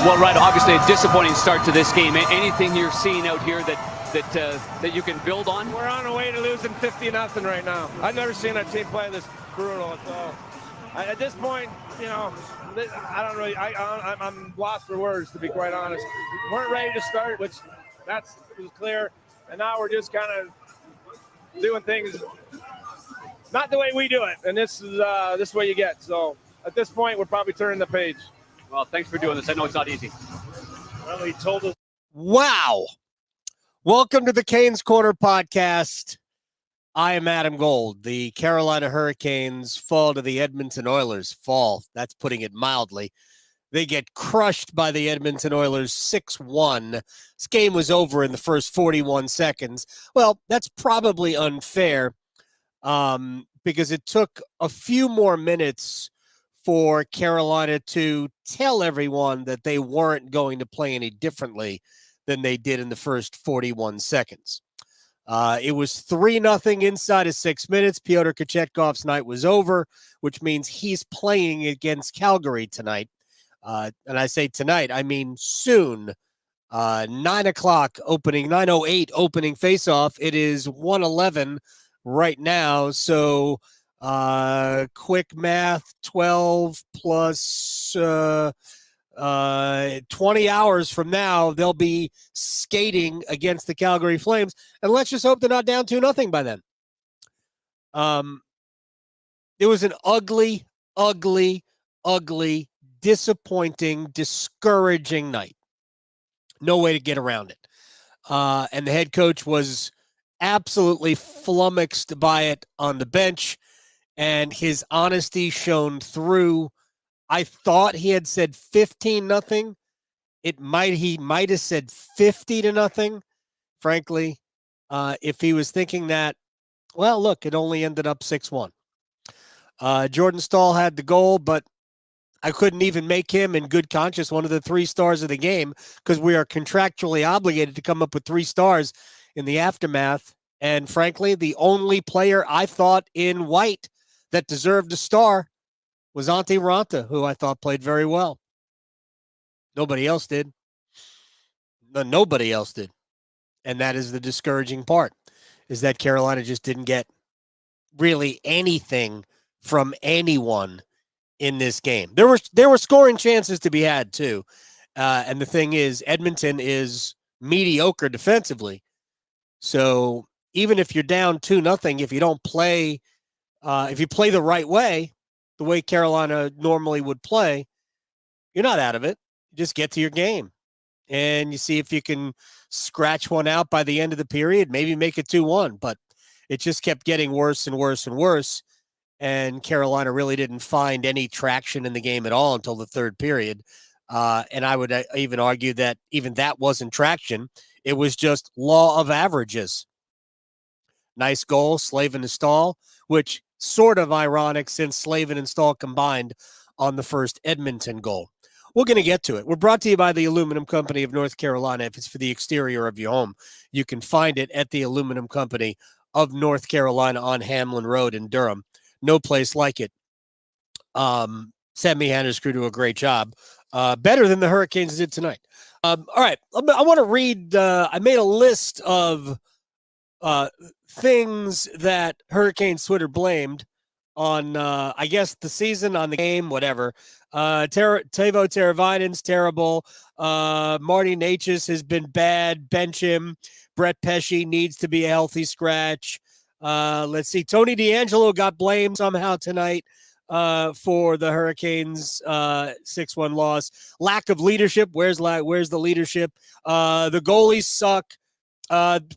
Well, right, obviously a disappointing start to this game. Anything you're seeing out here that you can build on? We're on our way to losing 50-0 right now. I've never seen a team play this brutal. So at this point, I don't really. I'm lost for words, to be quite honest. We weren't ready to start, which was clear, and now we're just kind of doing things not the way we do it, and this is what you get. So at this point, we're probably turning the page. Well, thanks for doing this. I know it's not easy. Well, he told us. Wow. Welcome to the Canes Corner podcast. I am Adam Gold. The Carolina Hurricanes fall to the Edmonton Oilers. Fall. That's putting it mildly. They get crushed by the Edmonton Oilers 6-1. This game was over in the first 41 seconds. Well, that's probably unfair because it took a few more minutes for Carolina to tell everyone that they weren't going to play any differently than they did in the first 41 seconds. It was 3-0 inside of 6 minutes. Pyotr Kochetkov's night was over, which means he's playing against Calgary tonight. And I say tonight, I mean soon. 9 o'clock opening, 9:08 opening faceoff. It is 1:11 right now. So quick math, 12 plus 20 hours from now, they'll be skating against the Calgary Flames. And let's just hope they're not down 2-0 by then. It was an ugly, disappointing, discouraging night. No way to get around it. And the head coach was absolutely flummoxed by it on the bench, and his honesty shone through. I thought he had said 15-0. He might have said 50-0. Frankly, if he was thinking that, well, look, it only ended up 6-1. Jordan Staal had the goal, but I couldn't even make him in good conscience one of the 3 stars of the game because we are contractually obligated to come up with 3 stars in the aftermath. And frankly, the only player I thought in white that deserved a star was Antti Raanta, who I thought played very well. Nobody else did. Nobody else did. And that is the discouraging part, is that Carolina just didn't get really anything from anyone in this game. There were scoring chances to be had, too. And the thing is, Edmonton is mediocre defensively. So even if you're down 2-0, if you don't play, if you play the right way, the way Carolina normally would play, you're not out of it. You just get to your game. And you see if you can scratch one out by the end of the period, maybe make it 2-1. But it just kept getting worse and worse and worse. And Carolina really didn't find any traction in the game at all until the third period. And I would even argue that even that wasn't traction. It was just law of averages. Nice goal, Slavin to Staal, which sort of ironic since Slavin and Staal combined on the first Edmonton goal. We're going to get to it. We're brought to you by the Aluminum Company of North Carolina. If it's for the exterior of your home, you can find it at the Aluminum Company of North Carolina on Hamlin Road in Durham. No place like it. Sammy Hanna's crew do a great job. Better than the Hurricanes did tonight. All right. I want to read. I made a list of things that Hurricanes Twitter blamed on, I guess, the season, on the game, whatever. Teuvo Teravainen's terrible. Marty Necas has been bad. Bench him. Brett Pesce needs to be a healthy scratch. Let's see. Tony DeAngelo got blamed somehow tonight for the Hurricanes' 6-1 loss. Lack of leadership. Where's the leadership? The goalies suck.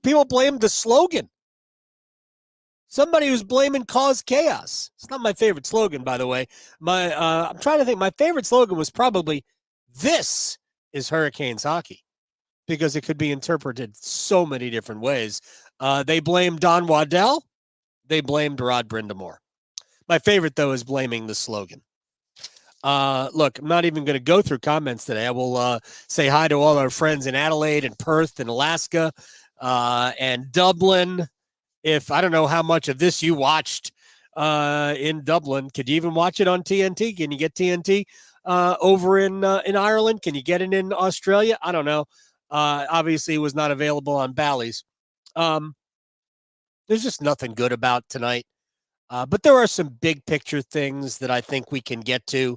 People blame the slogan. Somebody was blaming cause chaos. It's not my favorite slogan, by the way. I'm trying to think. My favorite slogan was probably, "This is Hurricanes hockey," because it could be interpreted so many different ways. They blamed Don Waddell. They blamed Rod Brind'Amour. My favorite, though, is blaming the slogan. Look, I'm not even going to go through comments today. I will say hi to all our friends in Adelaide and Perth and Alaska and Dublin. If I don't know how much of this you watched in Dublin. Could you even watch it on TNT? Can you get TNT over in Ireland? Can you get it in Australia? I don't know. Obviously, it was not available on Bally's. There's just nothing good about tonight. But there are some big picture things that I think we can get to.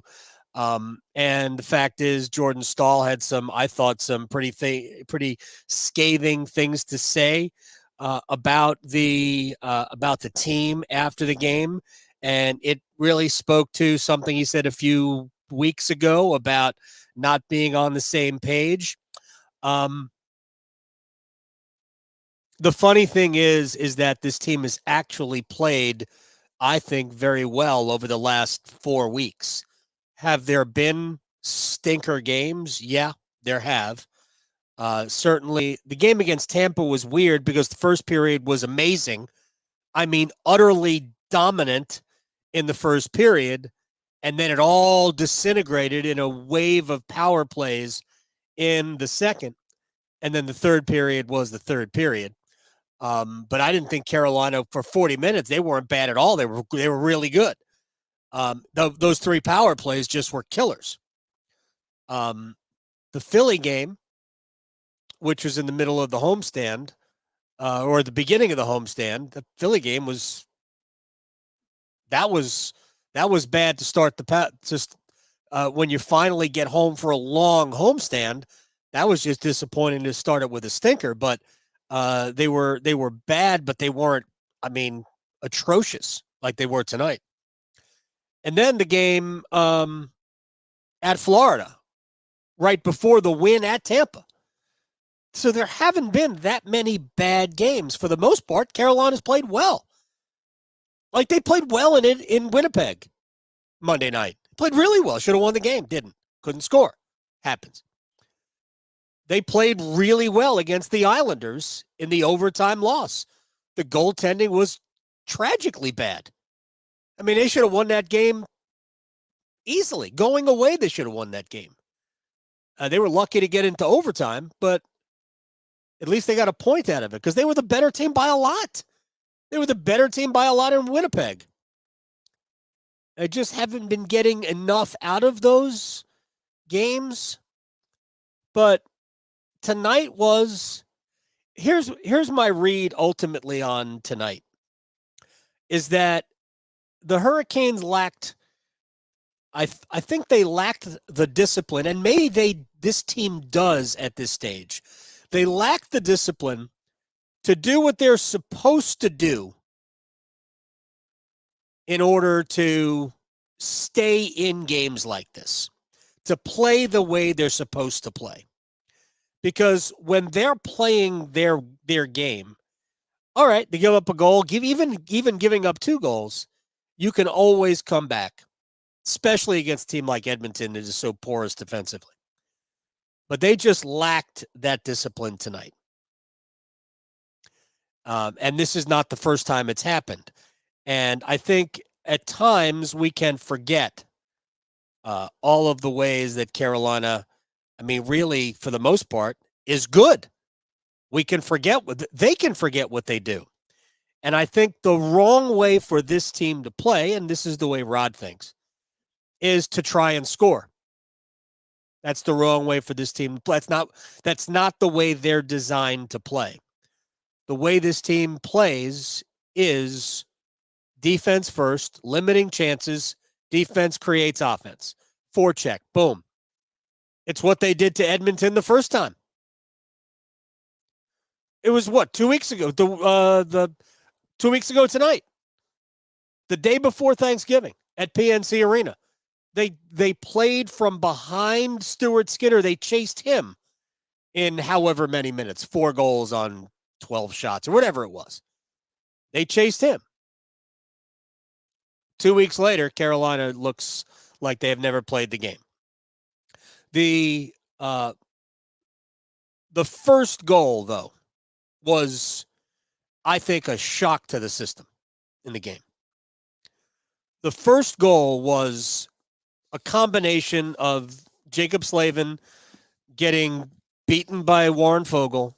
And the fact is, Jordan Staal had I thought, some pretty scathing things to say about the team after the game, and it really spoke to something he said a few weeks ago about not being on the same page. The funny thing is that this team has actually played, I think, very well over the last 4 weeks. Have there been stinker games? Yeah, there have. Certainly, the game against Tampa was weird because the first period was amazing. I mean, utterly dominant in the first period, and then it all disintegrated in a wave of power plays in the second. And then the third period was the third period. But I didn't think Carolina, for 40 minutes, they weren't bad at all. They were really good. Those 3 power plays just were killers. The Philly game, which was in the middle of the homestand, or the beginning of the homestand, the Philly game was bad to start when you finally get home for a long homestand. That was just disappointing to start it with a stinker. But they were bad, but they weren't, atrocious like they were tonight. And then the game at Florida, right before the win at Tampa. So there haven't been that many bad games. For the most part, Carolina's played well. Like, they played well in Winnipeg Monday night. Played really well. Should have won the game. Didn't. Couldn't score. Happens. They played really well against the Islanders in the overtime loss. The goaltending was tragically bad. I mean, they should have won that game easily. Going away, they should have won that game. They were lucky to get into overtime, but at least they got a point out of it because they were the better team by a lot. They were the better team by a lot in Winnipeg. They just haven't been getting enough out of those games. But tonight was, here's my read ultimately on tonight, is that the Hurricanes lacked, I think they lacked the discipline, and maybe this team does at this stage. They lack the discipline to do what they're supposed to do in order to stay in games like this, to play the way they're supposed to play. Because when they're playing their game, all right, they give up a goal, even giving up 2 goals, you can always come back, especially against a team like Edmonton that is so porous defensively. But they just lacked that discipline tonight. And this is not the first time it's happened. And I think at times we can forget all of the ways that Carolina, really, for the most part, is good. They can forget what they do. And I think the wrong way for this team to play, and this is the way Rod thinks, is to try and score. That's the wrong way for this team to play. That's not the way they're designed to play. The way this team plays is defense first, limiting chances, defense creates offense. Forecheck, boom. It's what they did to Edmonton the first time. It was 2 weeks ago? 2 weeks ago tonight. The day before Thanksgiving at PNC Arena. They played from behind Stuart Skinner. They chased him in however many minutes, 4 goals on 12 shots or whatever it was. They chased him. 2 weeks later, Carolina looks like they have never played the game. The first goal, though, was, I think, a shock to the system in the game. The first goal was a combination of Jacob Slavin getting beaten by Warren Fogle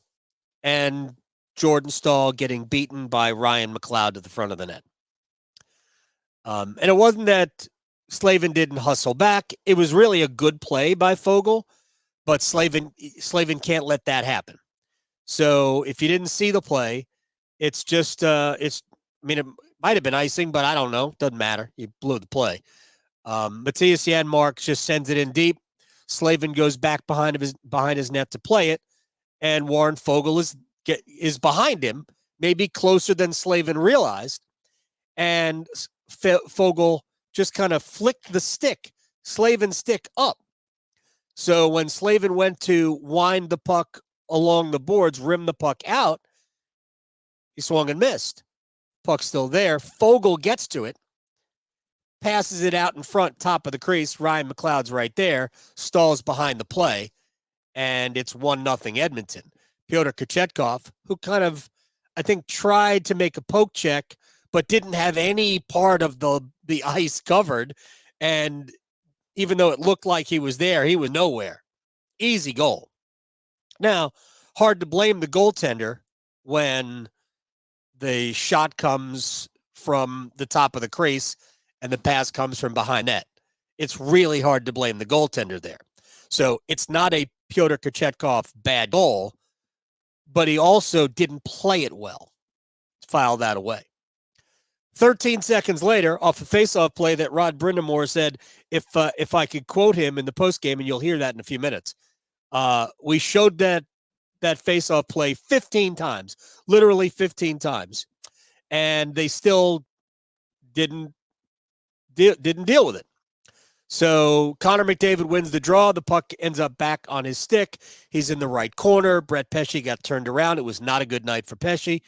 and Jordan Staal getting beaten by Ryan McLeod to the front of the net. And it wasn't that Slavin didn't hustle back. It was really a good play by Fogle, but Slavin can't let that happen. So if you didn't see the play, it's just it might have been icing, but I don't know. Doesn't matter. You blew the play. Matthias Janmark just sends it in deep. Slavin goes back behind his net to play it, and Warren Fogle is behind him, maybe closer than Slavin realized, and Fogle just kind of flicked the Slavin's stick up. So when Slavin went to wind the puck along the boards, rim the puck out, he swung and missed. Puck's still there. Fogle gets to it, passes it out in front, top of the crease. Ryan McLeod's right there. Staal's behind the play, and it's 1-0 Edmonton. Pyotr Kochetkov, who kind of, I think, tried to make a poke check, but didn't have any part of the ice covered. And even though it looked like he was there, he was nowhere. Easy goal. Now, hard to blame the goaltender when the shot comes from the top of the crease and the pass comes from behind net. It's really hard to blame the goaltender there. So it's not a Pyotr Kochetkov bad goal, but he also didn't play it well. File that away. 13 seconds later, off a faceoff play that Rod Brind'Amour said, if I could quote him in the postgame, and you'll hear that in a few minutes, we showed that faceoff play 15 times, literally 15 times, and they still didn't deal with it. So Connor McDavid wins the draw. The puck ends up back on his stick. He's in the right corner. Brett Pesce got turned around. It was not a good night for Pesce.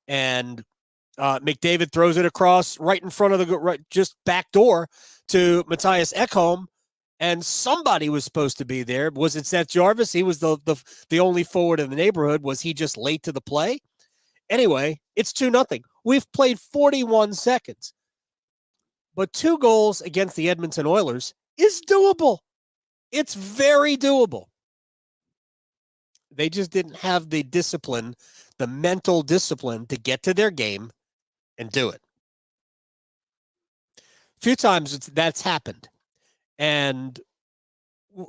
And McDavid throws it across right in front of just back door to Matthias Ekholm. And somebody was supposed to be there. Was it Seth Jarvis? He was the only forward in the neighborhood. Was he just late to the play? Anyway, it's 2-0. We've played 41 seconds. But 2 goals against the Edmonton Oilers is doable. It's very doable. They just didn't have the discipline, the mental discipline to get to their game and do it. A few times that's happened. And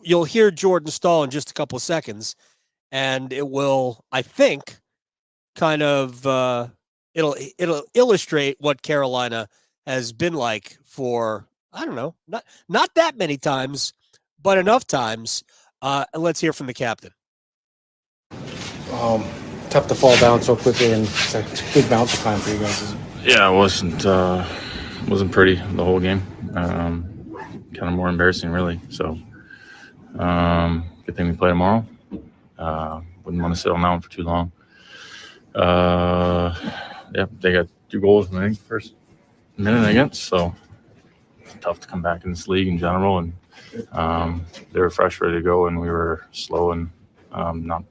you'll hear Jordan Staal in just a couple of seconds, and it will, I think, kind of it'll illustrate what Carolina has been like for, I don't know, not that many times, but enough times. And let's hear from the captain. Tough to fall down so quickly, and it's a big bounce time for you guys. Yeah, it wasn't pretty the whole game. Kind of more embarrassing, really. So, good thing we play tomorrow. Wouldn't want to sit on that one for too long. Yeah, they got 2 goals in the first minute against, so it's tough to come back in this league in general. And they were fresh, ready to go, and we were slow and not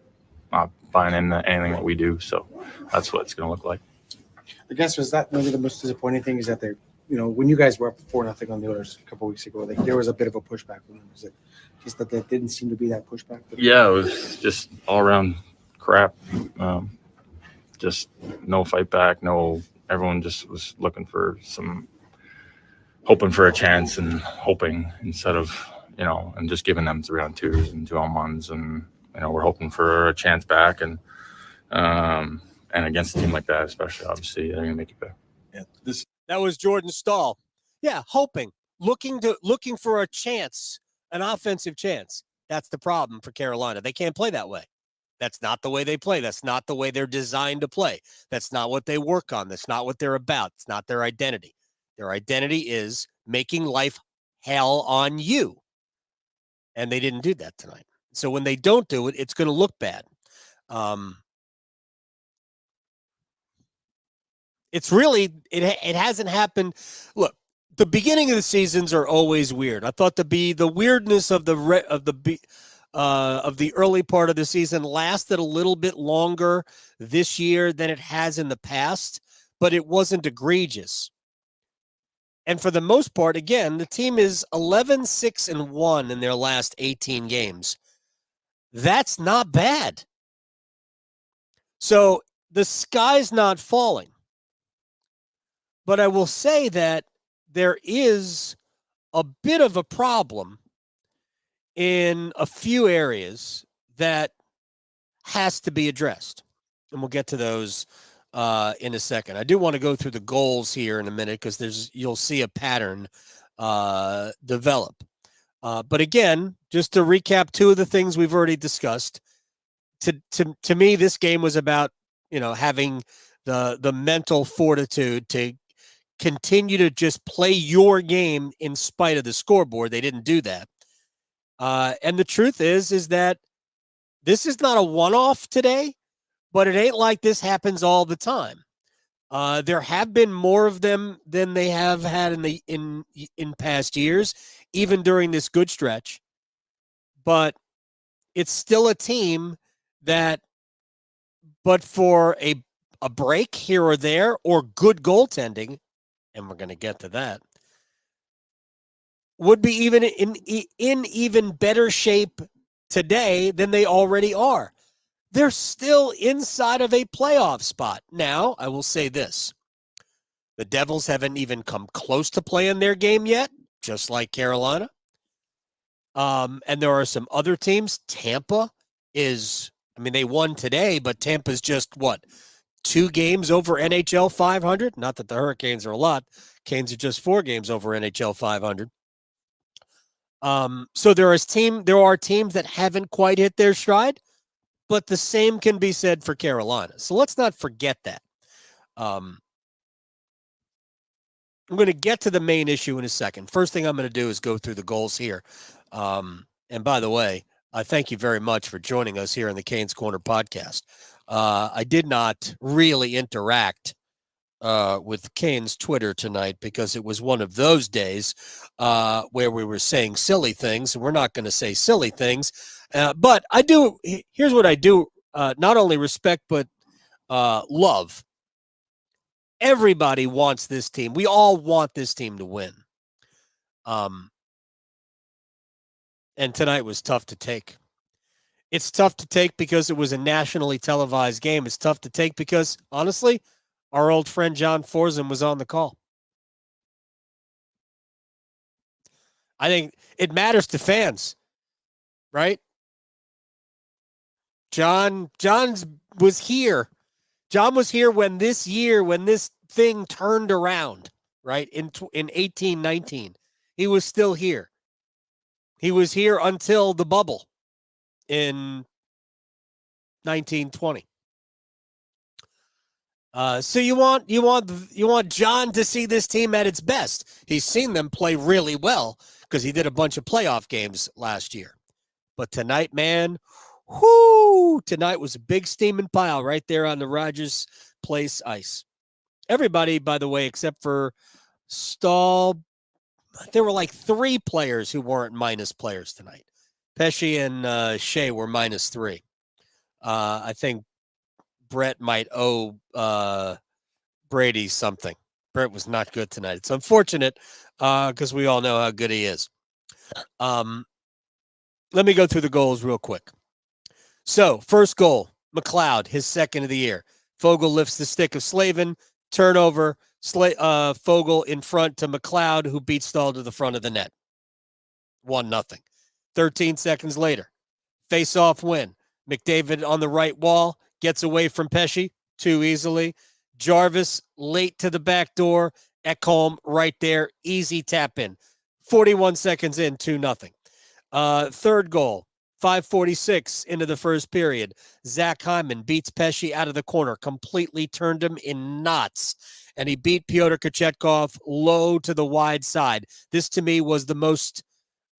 buying into anything that we do. So that's what it's going to look like. I guess was that maybe the most disappointing thing is that they, when you guys were up 4-0 on the Oilers a couple of weeks ago, there was a bit of a pushback. Was it just that there didn't seem to be that pushback? Yeah, it was just all around crap. Just no fight back. No, everyone just was looking for hoping for a chance and hoping instead of, and just giving them 3-on-2s and 2-on-1s. And, we're hoping for a chance back. And against a team like that, especially, obviously, they're going to make it better. Yeah, that was Jordan Staal. Yeah, hoping, looking for a chance, an offensive chance. That's the problem for Carolina. They can't play that way. That's not the way they play. That's not the way they're designed to play. That's not what they work on. That's not what they're about. It's not their identity. Their identity is making life hell on you. And they didn't do that tonight. So when they don't do it, it's going to look bad. It's really, it hasn't happened. Look, the beginning of the seasons are always weird. I thought the weirdness of the early part of the season lasted a little bit longer this year than it has in the past, but it wasn't egregious. And for the most part, again, the team is 11-6-1 in their last 18 games. That's not bad. So the sky's not falling. But I will say that there is a bit of a problem in a few areas that has to be addressed. And we'll get to those in a second. I do want to go through the goals here in a minute because you'll see a pattern develop. But again, just to recap two of the things we've already discussed, to me, this game was about, having the mental fortitude to continue to just play your game in spite of the scoreboard. They didn't do that. And the truth is that this is not a one-off today, but it ain't like this happens all the time. There have been more of them than they have had in past years, even during this good stretch. But it's still a team that, but for a break here or there or good goaltending, and we're going to get to that, would be even in even better shape today than they already are. They're still inside of a playoff spot. Now, I will say this. The Devils haven't even come close to playing their game yet, just like Carolina. And there are some other teams. Tampa is, they won today, but Tampa's just, 2 games over NHL 500? Not that the Hurricanes are a lot. Canes are just 4 games over NHL 500. So there are teams that haven't quite hit their stride, but the same can be said for Carolina. So let's not forget that. I'm going to get to the main issue in a second. First thing I'm going to do is go through the goals here. And by the way, I thank you very much for joining us here in the Canes Corner podcast. I did not really interact with Canes Twitter tonight because it was one of those days where we were saying silly things, and we're not going to say silly things. But I do. Here's what I do: not only respect but love. Everybody wants this team. We all want this team to win. And tonight was tough to take. It's tough to take because it was a nationally televised game. It's tough to take because, honestly, our old friend John Forsen was on the call. I think it matters to fans, right? John was here. John was here when this thing turned around, right? In 1819. He was still here. He was here until the bubble in 1920. So you want John to see this team at its best. He's seen them play really well because he did a bunch of playoff games last year. But tonight, man, tonight was a big steaming pile right there on the Rogers Place ice. Everybody, by the way, except for Staal, there were like 3 players who weren't minus players tonight. Pesce and Shea were -3. I think Brett might owe Brady something. Brett was not good tonight. It's unfortunate because we all know how good he is. Let me go through the goals real quick. So, first goal, McLeod, his second of the year. Fogle lifts the stick of Slavin. Turnover, Fogle in front to McLeod, who beats Staal to the front of the net. 1-0. 13 seconds later, face-off win. McDavid on the right wall, gets away from Pesce too easily. Jarvis late to the back door. Ekholm right there, easy tap in. 41 seconds in, 2-0. Third goal, 5:46 into the first period. Zach Hyman beats Pesce out of the corner, completely turned him in knots, and he beat Pyotr Kochetkov low to the wide side. This, to me, was the most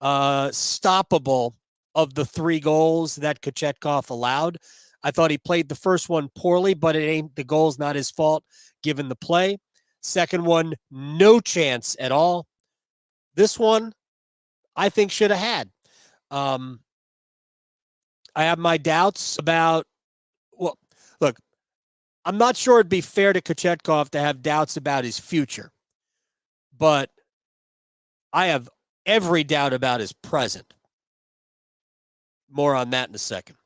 stoppable of the 3 goals that Kochetkov allowed. I thought he played the first one poorly, but the goal's not his fault given the play. Second one, no chance at all. This one, I think should have had. I have my doubts about, look, I'm not sure it'd be fair to Kochetkov to have doubts about his future, but I have every doubt about his present. More on that in a second.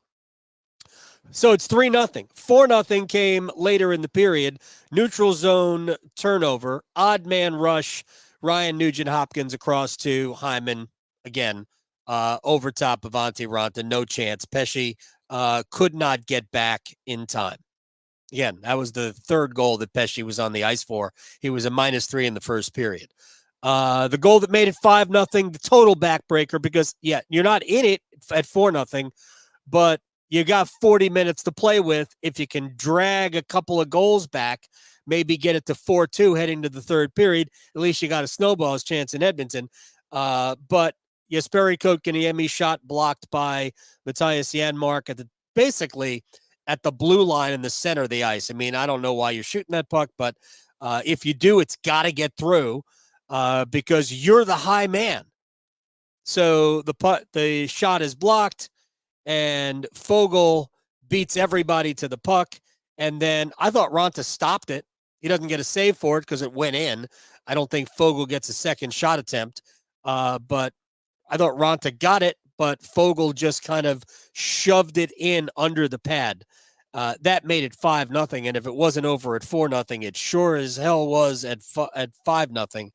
So it's 3-0. 4-0 came later in the period. Neutral zone turnover, odd man rush, Ryan Nugent-Hopkins across to Hyman again, over top of Antti Ranta, no chance. Pesce could not get back in time. Again, that was the third goal that Pesce was on the ice for. He was a -3 in the first period. The goal that made it 5-0, the total backbreaker, because, yeah, you're not in it at 4-0, but you got 40 minutes to play with. If you can drag a couple of goals back, maybe get it to 4-2 heading to the third period, at least you got a snowball's chance in Edmonton. But Jesperi Kotkaniemi shot blocked by Matthias Janmark basically at the blue line in the center of the ice. I mean, I don't know why you're shooting that puck, but if you do, it's got to get through because you're the high man. So the shot is blocked, and Foegele beats everybody to the puck. And then I thought Ranta stopped it. He doesn't get a save for it because it went in. I don't think Foegele gets a second shot attempt, but I thought Ranta got it, but Foegele just kind of shoved it in under the pad. That made it 5-0, and if it wasn't over at 4-0, it sure as hell was at 5-0.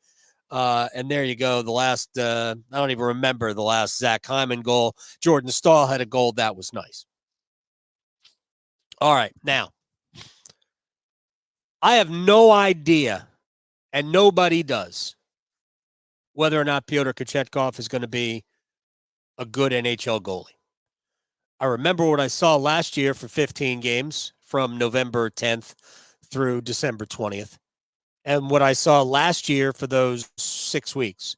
And there you go. The last, I don't even remember the last Zach Hyman goal. Jordan Staal had a goal. That was nice. All right, now, I have no idea, and nobody does, whether or not Pyotr Kochetkov is going to be a good NHL goalie. I remember what I saw last year for 15 games from November 10th through December 20th. And what I saw last year for those 6 weeks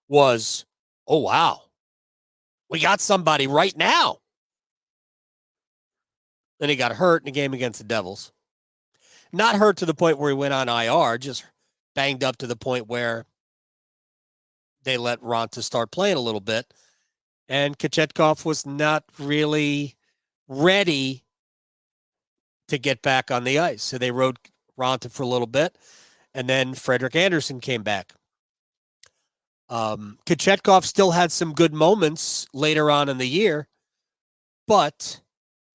was, oh, wow, we got somebody right now. Then he got hurt in a game against the Devils. Not hurt to the point where he went on IR, just banged up to the point where they let Ranta start playing a little bit. And Kochetkov was not really ready to get back on the ice. So they rode Ranta for a little bit. And then Frederik Andersen came back. Kochetkov still had some good moments later on in the year, but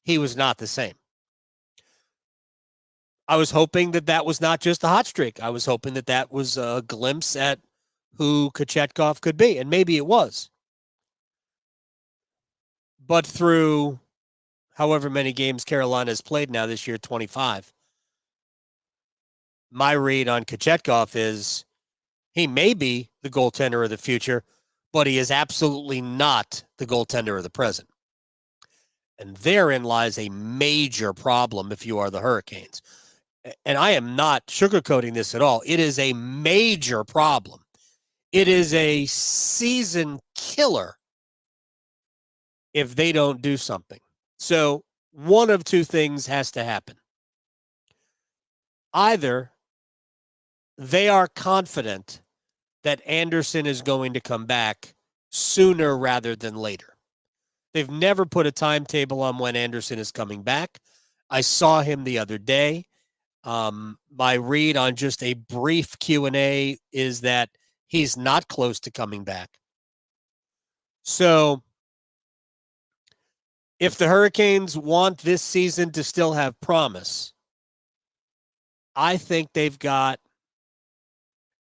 he was not the same. I was hoping that was not just a hot streak. I was hoping that was a glimpse at who Kochetkov could be, and maybe it was. But through however many games Carolina has played now this year, 25, my read on Kochetkov is he may be the goaltender of the future, but he is absolutely not the goaltender of the present. And therein lies a major problem if you are the Hurricanes. And I am not sugarcoating this at all. It is a major problem. It is a season killer if they don't do something. So one of two things has to happen. Either they are confident that Andersen is going to come back sooner rather than later. They've never put a timetable on when Andersen is coming back. I saw him the other day. My read on just a brief Q&A is that he's not close to coming back. So if the Hurricanes want this season to still have promise, I think they've got,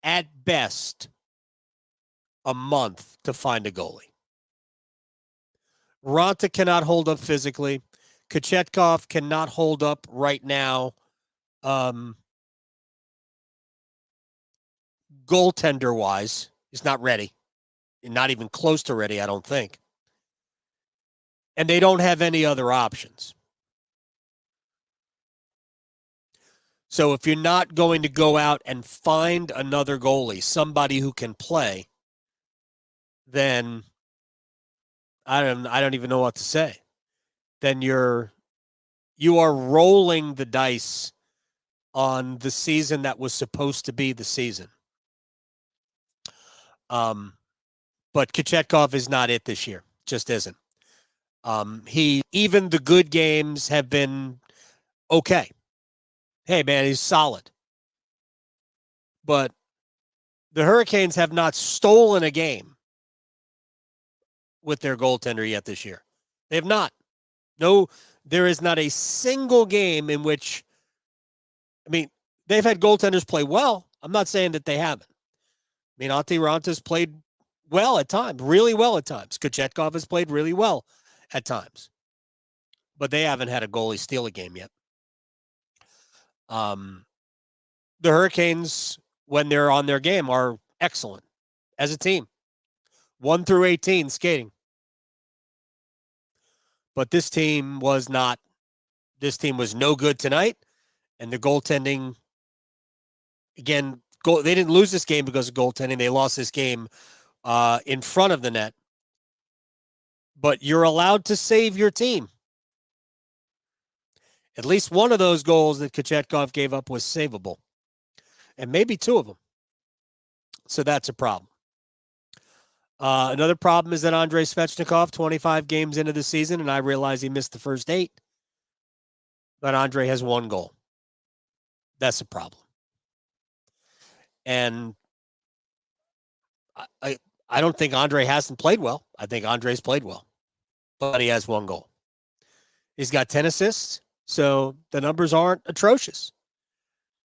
at best, a month to find a goalie. Ranta cannot hold up physically. Kochetkov cannot hold up right now. Goaltender-wise, he's not ready. Not even close to ready, I don't think. And they don't have any other options. So if you're not going to go out and find another goalie, somebody who can play, then I don't even know what to say. Then you are rolling the dice on the season that was supposed to be the season. But Kochetkov is not it this year. Just isn't. Even the good games have been okay. Hey, man, he's solid. But the Hurricanes have not stolen a game with their goaltender yet this year. They have not. No, there is not a single game in which, I mean, they've had goaltenders play well. I'm not saying that they haven't. I mean, Antti Ranta's played well at times, really well at times. Kochetkov has played really well at times. But they haven't had a goalie steal a game yet. The Hurricanes, when they're on their game, are excellent as a team. 1 through 18 skating. But this team was not. This team was no good tonight. And the goaltending, again, they didn't lose this game because of goaltending. They lost this game in front of the net. But you're allowed to save your team. At least one of those goals that Kochetkov gave up was savable. And maybe 2 of them. So that's a problem. Another problem is that Andrei Svechnikov, 25 games into the season, and I realize he missed the first 8. But Andrei has 1 goal. That's a problem. And I don't think Andrei hasn't played well. I think Andrei's played well. But he has 1 goal. He's got 10 assists. So the numbers aren't atrocious.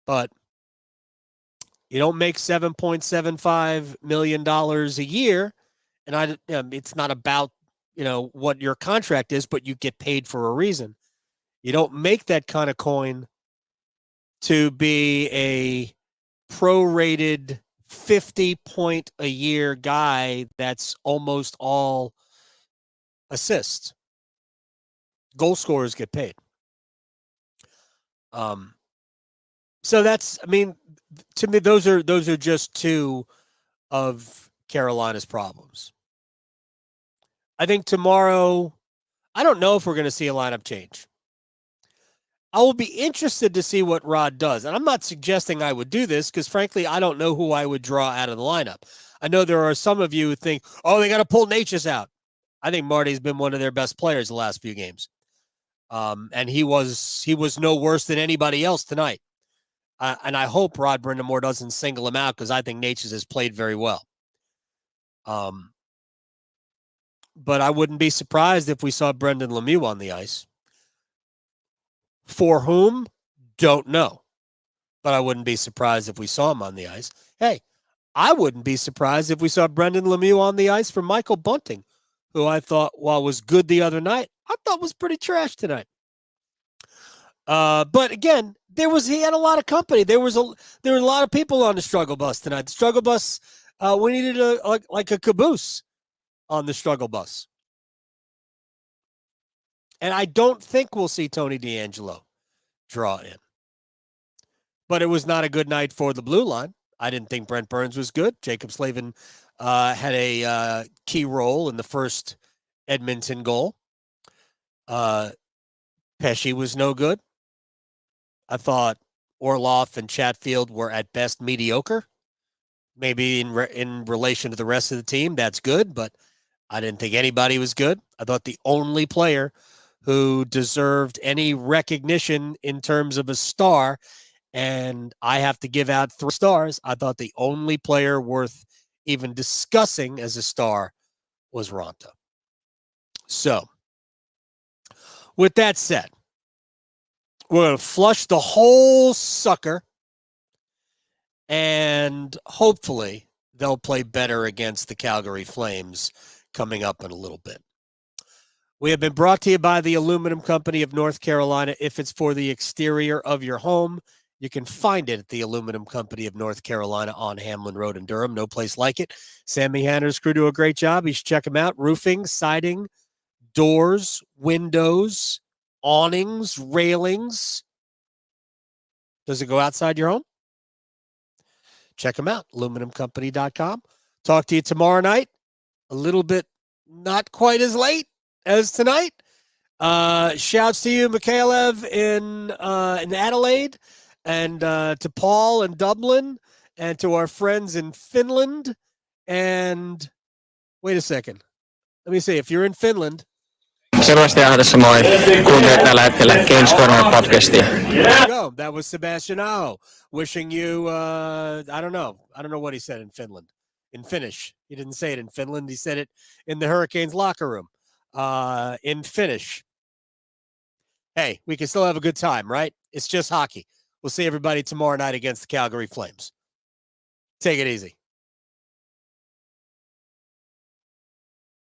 But you don't make $7.75 million a year. And it's not about, what your contract is, but you get paid for a reason. You don't make that kind of coin to be a prorated 50-point-a-year guy that's almost all assists. Goal scorers get paid. So that's, to me, those are just 2 of Carolina's problems. I think tomorrow, I don't know if we're going to see a lineup change. I will be interested to see what Rod does. And I'm not suggesting I would do this because, frankly, I don't know who I would draw out of the lineup. I know there are some of you who think, they got to pull Natchez out. I think Marty's been one of their best players the last few games. And he was no worse than anybody else tonight. And I hope Rod Brind'Amour doesn't single him out because I think Natchez has played very well. But I wouldn't be surprised if we saw Brendan Lemieux on the ice. For whom? Don't know. But I wouldn't be surprised if we saw him on the ice. Hey, I wouldn't be surprised if we saw Brendan Lemieux on the ice for Michael Bunting, who I thought, while was good the other night, I thought was pretty trash tonight. But again, he had a lot of company. There were a lot of people on the struggle bus tonight. The struggle bus, we needed a caboose on the struggle bus. And I don't think we'll see Tony DeAngelo draw in. But it was not a good night for the blue line. I didn't think Brent Burns was good. Jacob Slavin had a key role in the first Edmonton goal. Pesce was no good. I thought Orlov and Chatfield were at best mediocre. Maybe in relation to the rest of the team, that's good, but I didn't think anybody was good. I thought the only player who deserved any recognition in terms of a star, and I have to give out 3 stars, I thought the only player worth even discussing as a star was Raanta. So, with that said, we're going to flush the whole sucker, and hopefully they'll play better against the Calgary Flames coming up in a little bit. We have been brought to you by the Aluminum Company of North Carolina. If it's for the exterior of your home, you can find it at the Aluminum Company of North Carolina on Hamlin Road in Durham. No place like it. Sammy Hanner's crew do a great job. You should check them out. Roofing, siding, doors, windows, awnings, railings. Does it go outside your home? Check them out, aluminumcompany.com. Talk to you tomorrow night. A little bit not quite as late as tonight. Shouts to you, Mikhailov in Adelaide, and to Paul in Dublin, and to our friends in Finland. And wait a second. Let me see. If you're in Finland, Sebastian tässä moi. Kuuntelet tällä hetkellä Games Corner podcastia. There you go. That was Sebastian Aho wishing you, I don't know what he said in Finland. In Finnish. He didn't say it in Finland. He said it in the Hurricanes locker room. In Finnish. Hey, we can still have a good time, right? It's just hockey. We'll see everybody tomorrow night against the Calgary Flames. Take it easy.